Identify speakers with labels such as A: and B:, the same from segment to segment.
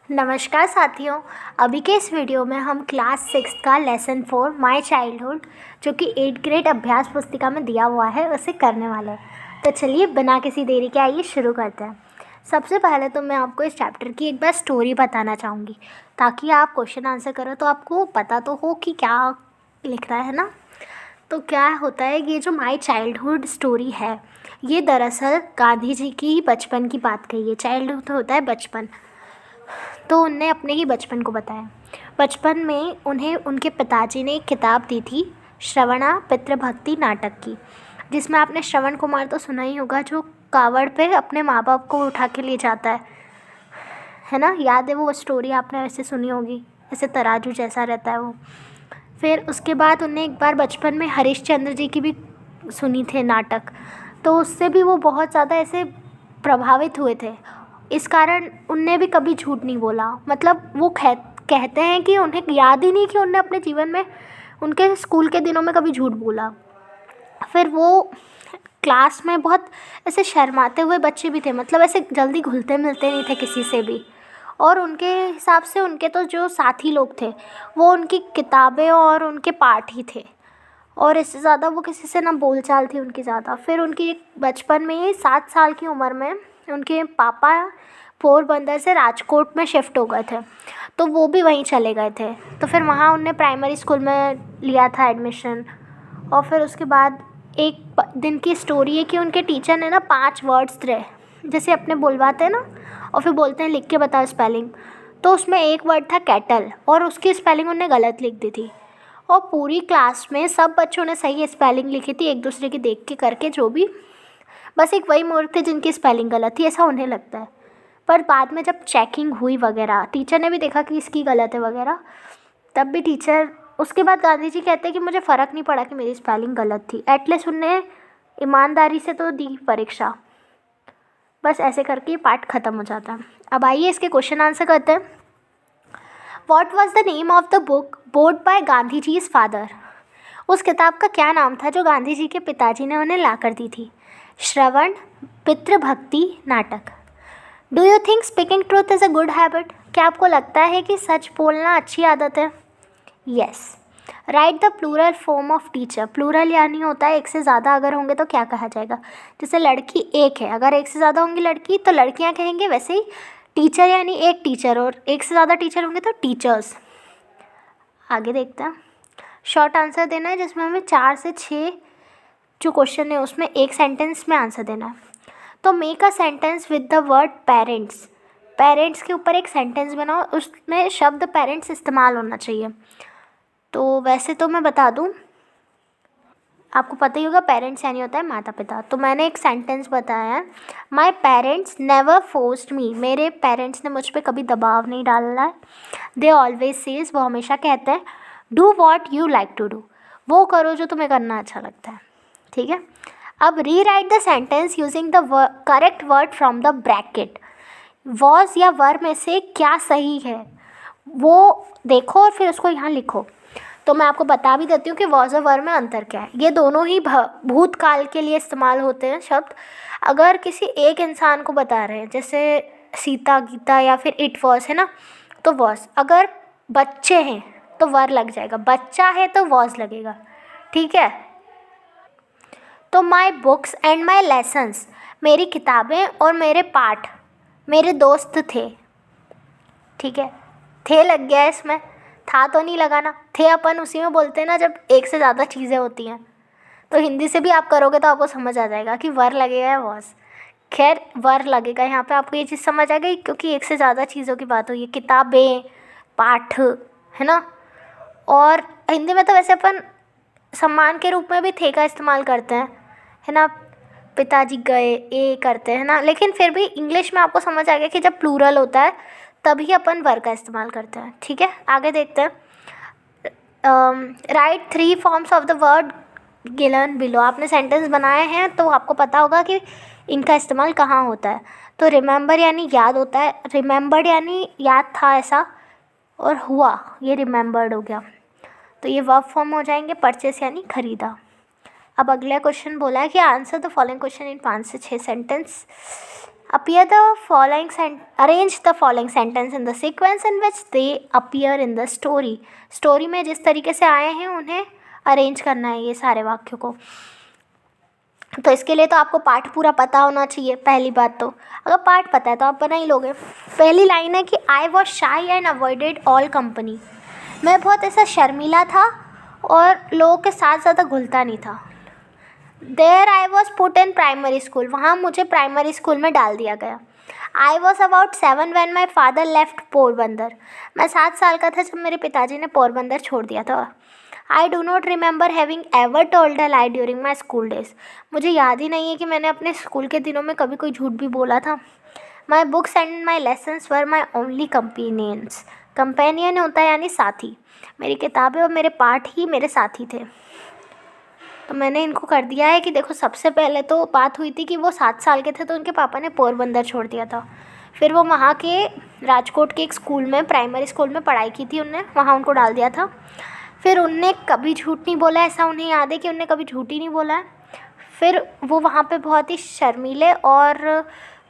A: नमस्कार साथियों। अभी के इस वीडियो में हम क्लास 6 का लेसन 4 माय चाइल्डहुड जो कि 8th ग्रेड अभ्यास पुस्तिका में दिया हुआ है उसे करने वाले हैं। तो चलिए बिना किसी देरी के आइए शुरू करते हैं। सबसे पहले तो मैं आपको इस चैप्टर की एक बार स्टोरी बताना चाहूँगी ताकि आप क्वेश्चन आंसर करो तो आपको पता तो हो कि क्या लिख रहा है ना। तो क्या होता है, ये जो माय चाइल्डहुड स्टोरी है ये दरअसल गांधी जी की ही बचपन की बात कही है। चाइल्डहुड होता है बचपन, तो उनने अपने ही बचपन को बताया। बचपन में उन्हें उनके पिताजी ने एक किताब दी थी, श्रवणा पितृभक्ति नाटक की, जिसमें आपने श्रवण कुमार तो सुना ही होगा, जो कावड़ पे अपने माँ बाप को उठा के ले जाता है ना। याद है वो स्टोरी, आपने ऐसे सुनी होगी, ऐसे तराजू जैसा रहता है वो। फिर उसके बाद उन्हें एक बार बचपन में हरिश्चंद्र जी की भी सुनी थे नाटक, तो उससे भी वो बहुत ज़्यादा ऐसे प्रभावित हुए थे। इस कारण उनने भी कभी झूठ नहीं बोला। मतलब वो कहते हैं कि उन्हें याद ही नहीं कि उनने अपने जीवन में उनके स्कूल के दिनों में कभी झूठ बोला। फिर वो क्लास में बहुत ऐसे शर्माते हुए बच्चे भी थे, मतलब ऐसे जल्दी घुलते मिलते नहीं थे किसी से भी। और उनके हिसाब से उनके तो जो साथी लोग थे वो उनकी किताबें और उनके पाठ ही थे, और इससे ज़्यादा वो किसी से ना बोलचाल थी उनकी ज़्यादा। फिर उनकी एक बचपन में ही 7 साल की उम्र में उनके पापा पोरबंदर से राजकोट में शिफ्ट हो गए थे, तो वो भी वहीं चले गए थे। तो फिर वहाँ उनने प्राइमरी स्कूल में लिया था एडमिशन। और फिर उसके बाद एक दिन की स्टोरी है कि उनके टीचर ने ना 5 वर्ड्स थे, जैसे अपने बुलवाते हैं ना, और फिर बोलते हैं लिख के बताओ स्पेलिंग। तो उसमें एक वर्ड था कैटल, और उसकी स्पेलिंग उन्होंने गलत लिख दी थी। और पूरी क्लास में सब बच्चों ने सही स्पेलिंग लिखी थी, एक दूसरे की देख के करके जो भी, बस एक वही मूर्ख थे जिनकी स्पेलिंग गलत थी, ऐसा उन्हें लगता है। पर बाद में जब चेकिंग हुई वगैरह, टीचर ने भी देखा कि इसकी गलत है वगैरह, तब भी टीचर, उसके बाद गांधी जी कहते हैं कि मुझे फ़र्क नहीं पड़ा कि मेरी स्पेलिंग गलत थी, एटलीस्ट उनने ईमानदारी से तो दी परीक्षा। बस ऐसे करके ये पार्ट ख़त्म हो जाता है। अब आइए इसके क्वेश्चन आंसर करते हैं। What was the name of the book board by Gandhi ji's father? उस किताब का क्या नाम था जो गांधी जी के पिताजी ने उन्हें ला कर दी थी? श्रवण पितृभक्ति नाटक। Do you think speaking truth is a good habit? क्या आपको लगता है कि सच बोलना अच्छी आदत है? Yes. Write the plural form of teacher. Plural यानी होता है एक से ज़्यादा अगर होंगे तो क्या कहा जाएगा? जैसे लड़की एक है, अगर एक से ज़्यादा होंगी लड़की तो लड़कियां कहेंगे, वैसे ही टीचर यानी एक टीचर, और एक से ज़्यादा टीचर होंगे तो टीचर्स। आगे देखते हैं। शॉर्ट आंसर देना है जिसमें हमें 4 से 6 जो क्वेश्चन है उसमें एक सेंटेंस में आंसर देना है। तो make a sentence with the word parents. Parents के ऊपर एक सेंटेंस बनाओ, उसमें शब्द पेरेंट्स इस्तेमाल होना चाहिए। तो वैसे तो मैं बता दूं, आपको पता ही होगा पेरेंट्स यानी होता है माता पिता। तो मैंने एक सेंटेंस बताया है, my parents never forced me. मेरे पेरेंट्स ने मुझ पर कभी दबाव नहीं डाला है। दे ऑलवेज सेज, वो हमेशा कहते हैं, do what you like to do. वो करो जो तुम्हें करना अच्छा लगता है। ठीक है। अब री right the sentence using the correct word from the bracket. Was या वर में से क्या सही है वो देखो और फिर उसको यहाँ लिखो। तो मैं आपको बता भी देती हूँ कि वॉज और वर में अंतर क्या है। ये दोनों ही भूतकाल के लिए इस्तेमाल होते हैं शब्द। अगर किसी एक इंसान को बता रहे हैं, जैसे सीता गीता या फिर इट वॉज है ना, तो वॉज। अगर बच्चे हैं तो वर लग जाएगा, बच्चा है तो वॉज लगेगा। ठीक है। तो my books and my lessons, मेरी किताबें और मेरे पाठ मेरे दोस्त थे। ठीक है, थे लग गया इसमें, था तो नहीं लगाना। थे अपन उसी में बोलते हैं ना जब एक से ज़्यादा चीज़ें होती हैं। तो हिंदी से भी आप करोगे तो आपको समझ आ जाएगा कि वर लगेगा या वॉज। खैर वर लगेगा यहाँ पे, आपको ये चीज़ समझ आ गई क्योंकि एक से ज़्यादा चीज़ों की बात हुई है, किताबें पाठ, है ना। और हिंदी में तो वैसे अपन सम्मान के रूप में भी थे का इस्तेमाल करते हैं, है ना। पिताजी गए ए करते हैं ना, लेकिन फिर भी इंग्लिश में आपको समझ आ गया कि जब प्लूरल होता है तभी अपन वर का इस्तेमाल करते हैं। ठीक है, आगे देखते हैं। Right 3 forms of the word given below. आपने सेंटेंस बनाए हैं तो आपको पता होगा कि इनका इस्तेमाल कहाँ होता है। तो रिमेंबर यानी याद होता है, रिमेंबर्ड यानी याद था ऐसा, और हुआ ये रिमेंबर्ड हो गया। तो ये वर्ब फॉर्म हो जाएंगे। परचेस यानी खरीदा। अब अगला क्वेश्चन बोला है कि answer the following question in 5 से 6 sentence. appear the following arrange the following sentence in the sequence in which they appear in the story में जिस तरीके से आए हैं उन्हें अरेंज करना है ये सारे वाक्यों को। तो इसके लिए तो आपको पाठ पूरा पता होना चाहिए। पहली बात तो अगर पाठ पता है तो आप बना ही लोगे। पहली लाइन है कि आई वॉज शाई एंड अवॉइडेड ऑल कंपनी। मैं बहुत ऐसा शर्मीला था और लोगों के साथ ज़्यादा घुलता नहीं था। There I was put in primary school. वहाँ मुझे प्राइमरी स्कूल में डाल दिया गया। I was about 7 when my father left Porbandar. मैं 7 साल का था जब मेरे पिताजी ने पोरबंदर छोड़ दिया था। I do not remember having ever told a lie during my school days. मुझे याद ही नहीं है कि मैंने अपने स्कूल के दिनों में कभी कोई झूठ भी बोला था। My books and my lessons were my only companions. Companion होता है यानी साथी। मेरी किताबें और मेरे पाठ ही मेरे साथी थे। तो मैंने इनको कर दिया है कि देखो, सबसे पहले तो बात हुई थी कि वो 7 साल के थे तो उनके पापा ने पोरबंदर छोड़ दिया था। फिर वो वहाँ के राजकोट के एक स्कूल में, प्राइमरी स्कूल में पढ़ाई की थी उनने, वहाँ उनको डाल दिया था। फिर उनने कभी झूठ नहीं बोला, ऐसा उन्हें याद है कि उनने कभी झूठ ही नहीं बोला है। फिर वो वहाँ पे बहुत ही शर्मीले और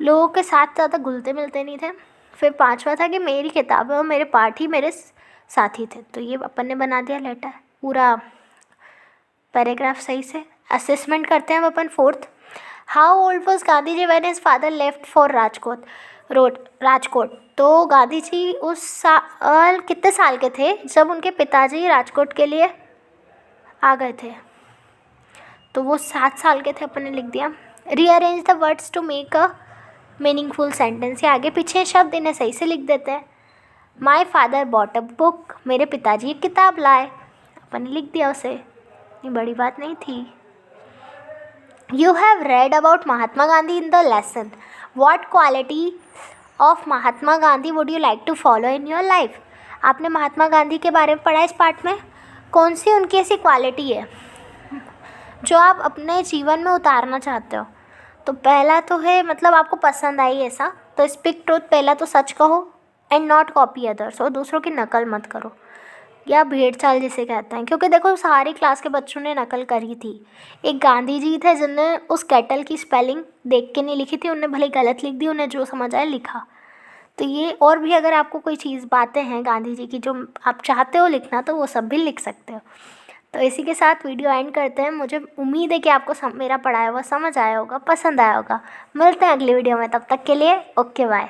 A: लोगों के साथ ज़्यादा घुलते मिलते नहीं थे। फिर 5वां था कि मेरी किताबें और मेरे पाठ ही मेरे साथी थे। तो ये अपन ने बना दिया लेटर, पूरा पैराग्राफ सही से। असेसमेंट करते हैं हम अपन 4th। How old was Gandhi ji when his father left for Rajkot. तो गांधी जी उस साल कितने साल के थे जब उनके पिताजी राजकोट के लिए आ गए थे? तो वो 7 साल के थे, अपन ने लिख दिया। Rearrange the words to make a meaningful sentence. ये आगे पीछे शब्द इन्हें सही से लिख देते हैं। My father bought a book. मेरे पिताजी एक किताब लाए, अपन ने लिख दिया उसे, ये बड़ी बात नहीं थी। You have read about Mahatma Gandhi in the lesson. What quality of Mahatma Gandhi would you like to follow in your life. आपने महात्मा गांधी के बारे में पढ़ा इस पाठ में। कौन सी उनकी ऐसी क्वालिटी है जो आप अपने जीवन में उतारना चाहते हो? तो पहला तो है, मतलब आपको पसंद आई ऐसा, तो स्पीक ट्रूथ। पहला तो सच कहो एंड नॉट कॉपी अदर्स। और दूसरों की नकल मत करो, या भेड़ चाल जिसे कहते हैं। क्योंकि देखो, सारी क्लास के बच्चों ने नकल करी थी। एक गांधी जी थे जिनने उस केटल की स्पेलिंग देख के नहीं लिखी थी, उन्हें भले गलत लिख दी, उन्हें जो समझ आया लिखा। तो ये और भी अगर आपको कोई चीज़, बातें हैं गांधी जी की जो आप चाहते हो लिखना, तो वो सब भी लिख सकते हो। तो इसी के साथ वीडियो एंड करते हैं। मुझे उम्मीद है कि आपको मेरा पढ़ाया हुआ समझ आया होगा, पसंद आया होगा। मिलते हैं अगली वीडियो में, तब तक के लिए ओके बाय।